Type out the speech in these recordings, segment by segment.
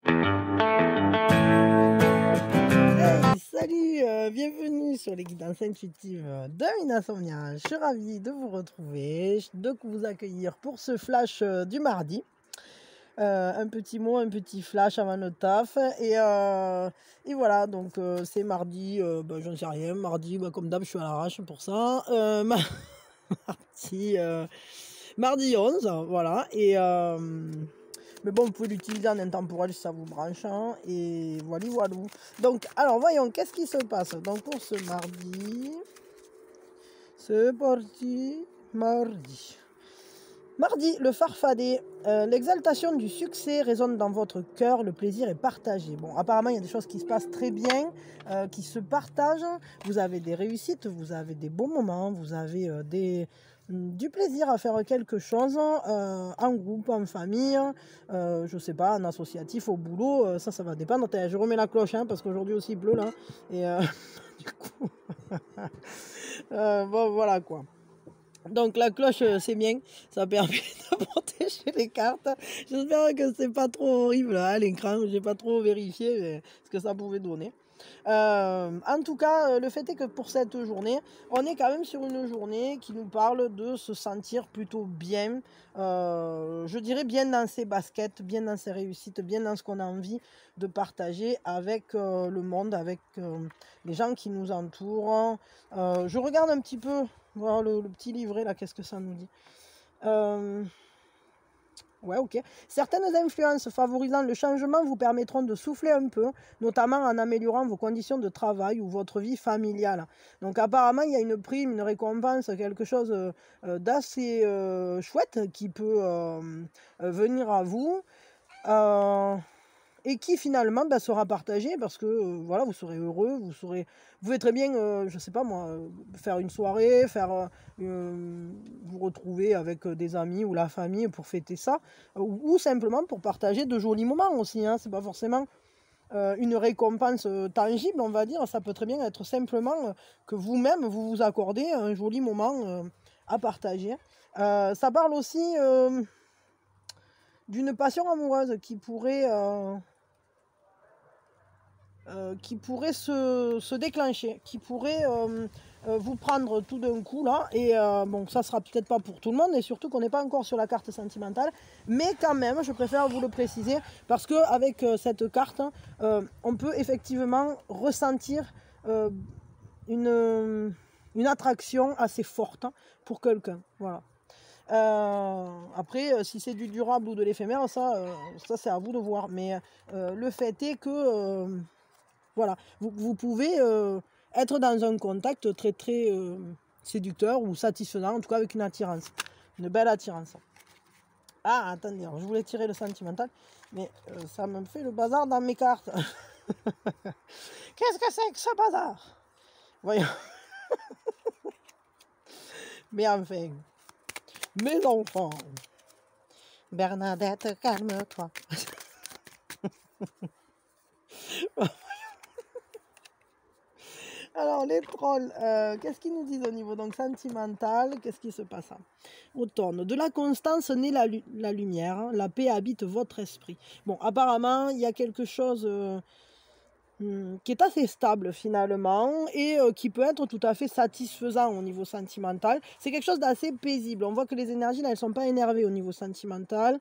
Hey, salut, bienvenue sur les guidances intuitives de Minasomnia. Je suis ravie de vous retrouver, de vous accueillir pour ce flash du mardi. Un petit mot, un petit flash avant le taf. Et voilà, donc c'est mardi, j'en sais rien, mardi, comme d'hab, je suis à l'arrache pour ça. Mardi, mardi 11, voilà. Mais bon, vous pouvez l'utiliser en intemporel si ça vous branche. Hein, et voilà, voilà. Donc, alors, voyons, qu'est-ce qui se passe. Donc, pour ce mardi, c'est parti, mardi. Mardi, le farfadet. L'exaltation du succès résonne dans votre cœur, le plaisir est partagé. Bon, apparemment, il y a des choses qui se passent très bien, qui se partagent. Vous avez des réussites, vous avez des bons moments, vous avez du plaisir à faire quelque chose en groupe, en famille, je sais pas, en associatif, au boulot. Ça va dépendre. Je remets la cloche parce qu'aujourd'hui aussi il pleut là. Et du coup, bon, voilà quoi. Donc la cloche, c'est bien, ça permet de protéger les cartes. J'espère que c'est pas trop horrible à l'écran, j'ai pas trop vérifié ce que ça pouvait donner. En tout cas, le fait est que pour cette journée, on est quand même sur une journée qui nous parle de se sentir plutôt bien, je dirais bien dans ses baskets, bien dans ses réussites, bien dans ce qu'on a envie de partager avec le monde, avec les gens qui nous entourent. Je regarde un petit peu, voir le petit livret là, qu'est-ce que ça nous dit. Ouais, ok. Certaines influences favorisant le changement vous permettront de souffler un peu, notamment en améliorant vos conditions de travail ou votre vie familiale. Donc apparemment, il y a une prime, une récompense, quelque chose d'assez chouette qui peut venir à vous. Et qui finalement sera partagé parce que voilà, vous serez heureux, vous pouvez très bien, je sais pas moi, faire une soirée, vous retrouver avec des amis ou la famille pour fêter ça, ou simplement pour partager de jolis moments aussi. Hein, c'est pas forcément une récompense tangible, on va dire. Ça peut très bien être simplement que vous-même vous vous accordez un joli moment à partager. Ça parle aussi d'une passion amoureuse qui pourrait se déclencher, qui pourrait vous prendre tout d'un coup là. Et bon, ça sera peut-être pas pour tout le monde, et surtout qu'on n'est pas encore sur la carte sentimentale, mais quand même, je préfère vous le préciser parce que avec cette carte, on peut effectivement ressentir une attraction assez forte pour quelqu'un. Voilà. Après, si c'est du durable ou de l'éphémère, ça c'est à vous de voir. Mais le fait est que voilà, vous pouvez être dans un contact très très séducteur ou satisfaisant, en tout cas avec une attirance, une belle attirance. Ah, attendez, je voulais tirer le sentimental, mais ça me fait le bazar dans mes cartes. Qu'est-ce que c'est que ce bazar? Voyons. Mais enfin, mes enfants. Bernadette, calme-toi. Alors, les trolls, qu'est-ce qu'ils nous disent au niveau donc sentimental? Qu'est-ce qui se passe? Automne. De la constance naît la lumière, hein. La paix habite votre esprit. Bon, apparemment, il y a quelque chose qui est assez stable finalement et qui peut être tout à fait satisfaisant au niveau sentimental. C'est quelque chose d'assez paisible. On voit que les énergies, là, elles ne sont pas énervées au niveau sentimental.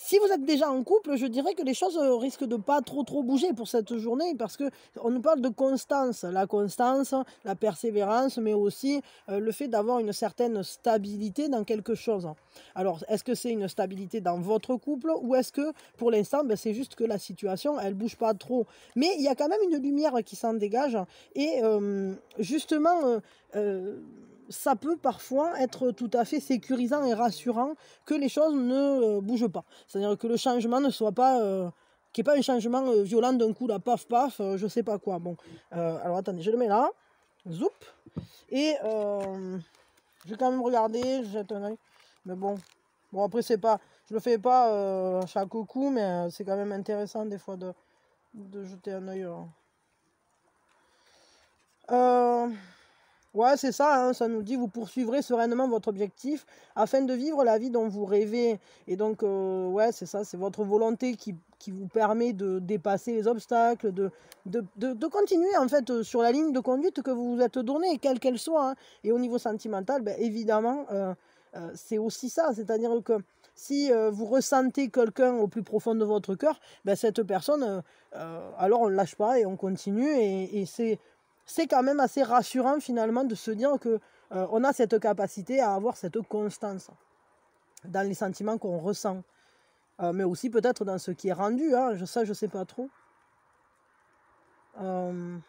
Si vous êtes déjà en couple, je dirais que les choses risquent de pas trop bouger pour cette journée parce que on nous parle de constance, la persévérance, mais aussi le fait d'avoir une certaine stabilité dans quelque chose. Alors, est-ce que c'est une stabilité dans votre couple ou est-ce que pour l'instant, c'est juste que la situation, elle bouge pas trop. Mais il y a quand même une lumière qui s'en dégage et justement, ça peut parfois être tout à fait sécurisant et rassurant que les choses ne bougent pas. C'est-à-dire que le changement ne soit pas... qu'il n'y ait pas un changement violent d'un coup, là, paf, paf, je sais pas quoi. Bon, alors attendez, je le mets là. Zoup. Et je vais quand même regarder, je jette un oeil. Mais bon, après, c'est pas... Je le fais pas à chaque coup, mais c'est quand même intéressant des fois de jeter un oeil. Ouais, c'est ça, hein, ça nous dit: «Vous poursuivrez sereinement votre objectif afin de vivre la vie dont vous rêvez» et donc ouais, c'est ça, c'est votre volonté qui vous permet de dépasser les obstacles, de continuer en fait, sur la ligne de conduite que vous vous êtes donnée, quelle qu'elle soit, hein et au niveau sentimental, beh, évidemment, c'est aussi ça. C'est-à-dire que si, vous ressentez quelqu'un au plus profond de votre cœur, bah, cette personne, alors on ne lâche pas et on continue et c'est quand même assez rassurant finalement de se dire que, on a cette capacité à avoir cette constance dans les sentiments qu'on ressent, mais aussi peut-être dans ce qui est rendu, hein, je sais pas trop. Hem,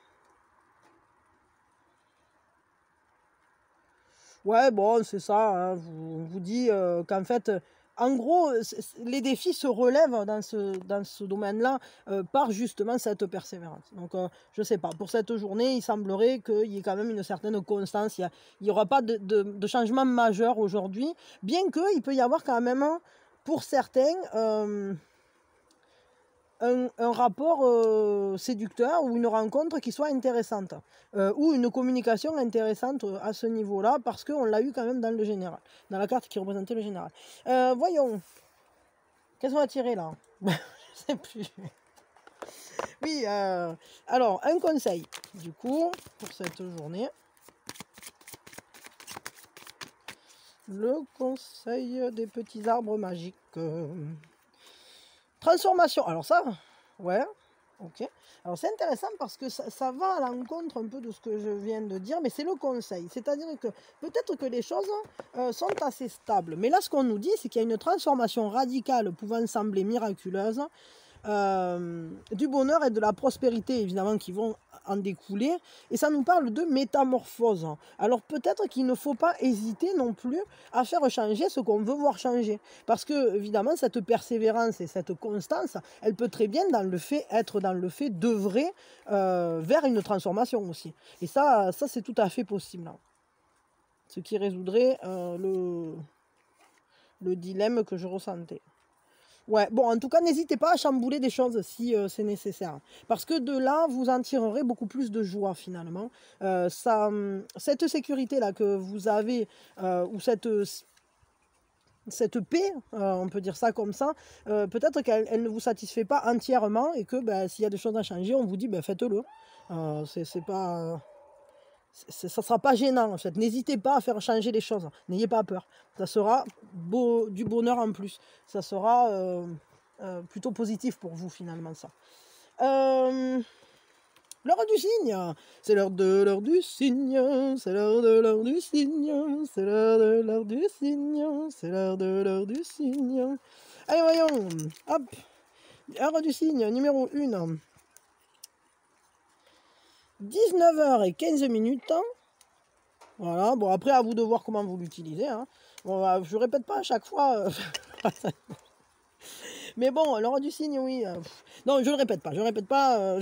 ouais, bon, c'est ça, hein, on vous dit, qu'en fait, en gros, les défis se relèvent dans ce domaine-là, par justement cette persévérance. Donc, je sais pas, pour cette journée, il semblerait qu'il y ait quand même une certaine constance. Il y aura pas de changement majeur aujourd'hui, bien qu'il peut y avoir quand même, pour certains, un rapport, séducteur ou une rencontre qui soit intéressante, ou une communication intéressante, à ce niveau-là parce qu'on l'a eu quand même dans le général, dans la carte qui représentait le général. Voyons, qu'est-ce qu'on a tiré là? Je sais plus. Oui, alors un conseil, du coup, pour cette journée. Le conseil des petits arbres magiques, transformation. Alors ça, ouais, OK. Alors c'est intéressant parce que ça va à l'encontre un peu de ce que je viens de dire, mais c'est le conseil. C'est-à-dire que peut-être que les choses, sont assez stables, mais là ce qu'on nous dit, c'est qu'il y a une transformation radicale pouvant sembler miraculeuse, du bonheur et de la prospérité évidemment qui vont en découler et ça nous parle de métamorphose. Alors peut-être qu'il ne faut pas hésiter non plus à faire changer ce qu'on veut voir changer. Parce que évidemment cette persévérance et cette constance, elle peut très bien être dans le fait d'œuvrer, vers une transformation aussi. Et ça c'est tout à fait possible, hein. Ce qui résoudrait, le dilemme que je ressentais. Ouais, bon, en tout cas, n'hésitez pas à chambouler des choses si, c'est nécessaire. Parce que de là, vous en tirerez beaucoup plus de joie finalement. Cette sécurité-là que vous avez, ou cette paix, on peut dire ça comme ça, peut-être qu'elle ne vous satisfait pas entièrement et que, bah, s'il y a des choses à changer, on vous dit: «Bah, faites-le». C'est pas, ça sera pas gênant en fait. N'hésitez pas à faire changer les choses. N'ayez pas peur. Ça sera du bonheur en plus. Ça sera plutôt positif pour vous finalement ça. Euh, L'heure du cygne. C'est l'heure du cygne. C'est l'heure du cygne. C'est l'heure du cygne. C'est l'heure du cygne. Allez voyons. Hop. Heure du cygne numéro 1. 19h15. Voilà, bon après à vous de voir comment vous l'utilisez, hein. Bon, je répète pas à chaque fois, mais bon, l'heure du cygne, oui, non, je répète pas, je répète pas.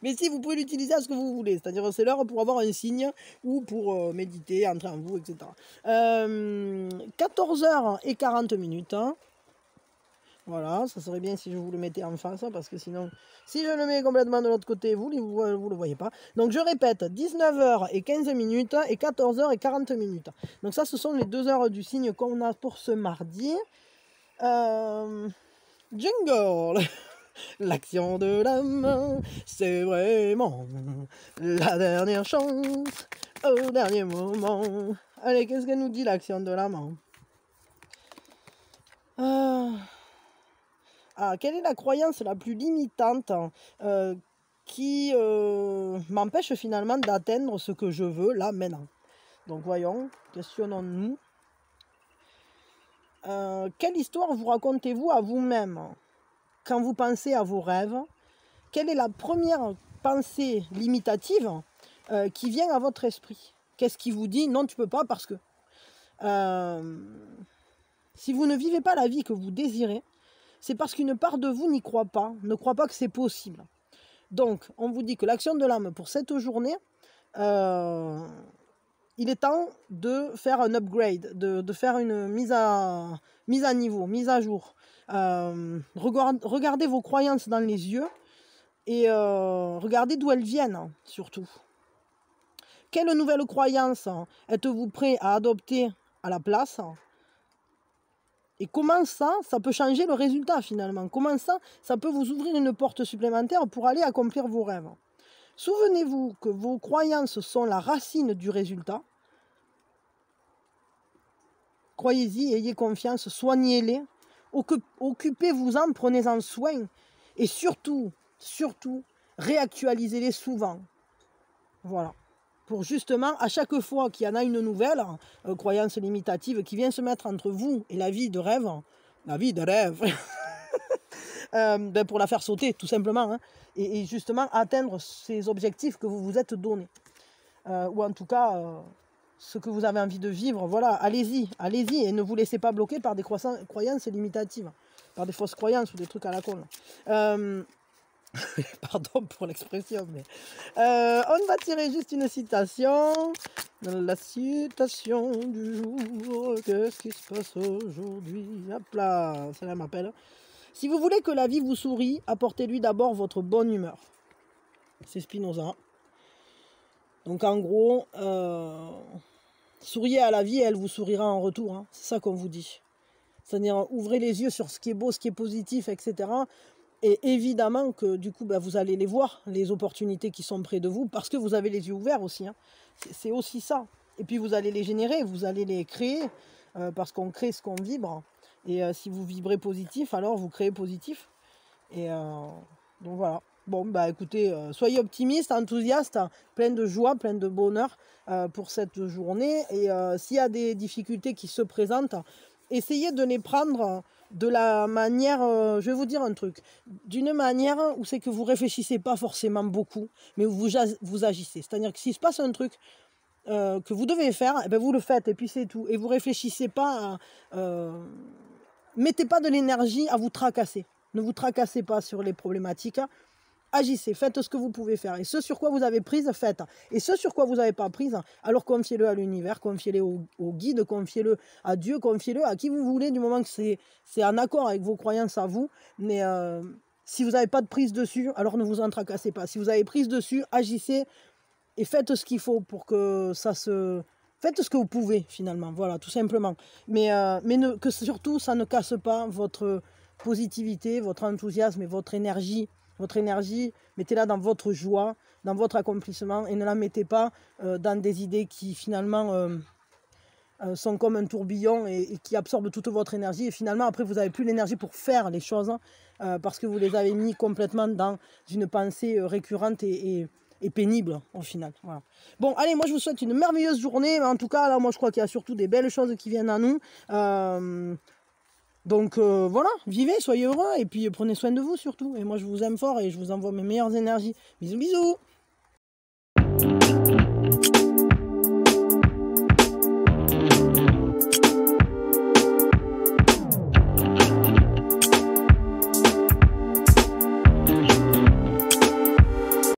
Mais si, vous pouvez l'utiliser à ce que vous voulez, c'est-à-dire c'est l'heure pour avoir un signe ou pour, méditer, entrer en vous et cetera. 14h40, hein. Voilà, ça serait bien si je vous le mettais en face, parce que sinon, si je le mets complètement de l'autre côté, vous le voyez pas. Donc je répète, 19h15 et 14h40. Donc ça, ce sont les 2 heures du signe qu'on a pour ce mardi. Jingle! L'action de la main, c'est vraiment la dernière chance, au dernier moment. Allez, qu'est-ce qu'elle nous dit, l'action de la main? Quelle est la croyance la plus limitante, qui m'empêche finalement d'atteindre ce que je veux là maintenant? Donc voyons, questionnons-nous. Quelle histoire vous racontez-vous à vous-même quand vous pensez à vos rêves? Quelle est la première pensée limitative qui vient à votre esprit? Qu'est-ce qui vous dit non, tu peux pas parce que si vous ne vivez pas la vie que vous désirez, c'est parce qu'une part de vous n'y croit pas, ne croit pas que c'est possible. Donc, on vous dit que l'action de l'âme pour cette journée, il est temps de faire un upgrade, de faire une mise à niveau, mise à jour. Regardez vos croyances dans les yeux et regardez d'où elles viennent, surtout. quelle nouvelle croyance êtes-vous prêt à adopter à la place? Et comment ça peut changer le résultat finalement? Comment ça peut vous ouvrir une porte supplémentaire pour aller accomplir vos rêves? Souvenez-vous que vos croyances sont la racine du résultat. Croyez-y, ayez confiance, soignez-les, occupez-vous-en, prenez-en soin. Et surtout, réactualisez-les souvent. Voilà. Pour justement, à chaque fois qu'il y en a une nouvelle croyance limitative qui vient se mettre entre vous et la vie de rêve, pour la faire sauter, tout simplement, hein, et justement atteindre ces objectifs que vous vous êtes donnés. Ou en tout cas, ce que vous avez envie de vivre, voilà, allez-y, et ne vous laissez pas bloquer par des croyances limitatives, par des fausses croyances ou des trucs à la con. Pardon pour l'expression, mais on va tirer juste une citation. La citation du jour, qu'est-ce qui se passe aujourd'hui? Hop là, ça m'appelle. Si vous voulez que la vie vous sourie, apportez-lui d'abord votre bonne humeur. C'est Spinoza. Donc en gros, souriez à la vie et elle vous sourira en retour. Hein. C'est ça qu'on vous dit. C'est-à-dire ouvrez les yeux sur ce qui est beau, ce qui est positif, etc. Et évidemment que du coup, vous allez les voir, les opportunités qui sont près de vous, parce que vous avez les yeux ouverts aussi. Hein. C'est aussi ça. Et puis vous allez les générer, vous allez les créer, parce qu'on crée ce qu'on vibre. Et si vous vibrez positif, alors vous créez positif. Et donc voilà. Bon, écoutez, soyez optimistes, enthousiastes, plein de joie, plein de bonheur pour cette journée. Et s'il y a des difficultés qui se présentent, essayez de les prendre de la manière, je vais vous dire un truc, d'une manière où c'est que vous réfléchissez pas forcément beaucoup, mais où vous agissez. C'est-à-dire que s'il se passe un truc que vous devez faire, et vous le faites, et puis c'est tout. Et vous réfléchissez pas, mettez pas de l'énergie à vous tracasser. Ne vous tracassez pas sur les problématiques. Agissez, faites ce que vous pouvez faire. Et ce sur quoi vous avez prise, faites. Et ce sur quoi vous n'avez pas prise, alors confiez-le à l'univers, confiez-le au guide, confiez-le à Dieu, confiez-le à qui vous voulez, du moment que c'est en accord avec vos croyances à vous. Mais si vous n'avez pas de prise dessus, alors ne vous en tracassez pas. Si vous avez prise dessus, agissez et faites ce qu'il faut pour que ça se... Faites ce que vous pouvez, finalement. Voilà, tout simplement. Mais que surtout, ça ne casse pas votre positivité, votre enthousiasme et votre énergie. Votre énergie, mettez-la dans votre joie, dans votre accomplissement, et ne la mettez pas dans des idées qui finalement sont comme un tourbillon et qui absorbent toute votre énergie. Et finalement, après, vous n'avez plus l'énergie pour faire les choses parce que vous les avez mis complètement dans une pensée récurrente et pénible au final. Voilà. Bon, allez, moi je vous souhaite une merveilleuse journée. En tout cas, là, moi je crois qu'il y a surtout des belles choses qui viennent à nous. Donc voilà, vivez, soyez heureux et puis prenez soin de vous surtout. Et moi je vous aime fort et je vous envoie mes meilleures énergies. Bisous, bisous.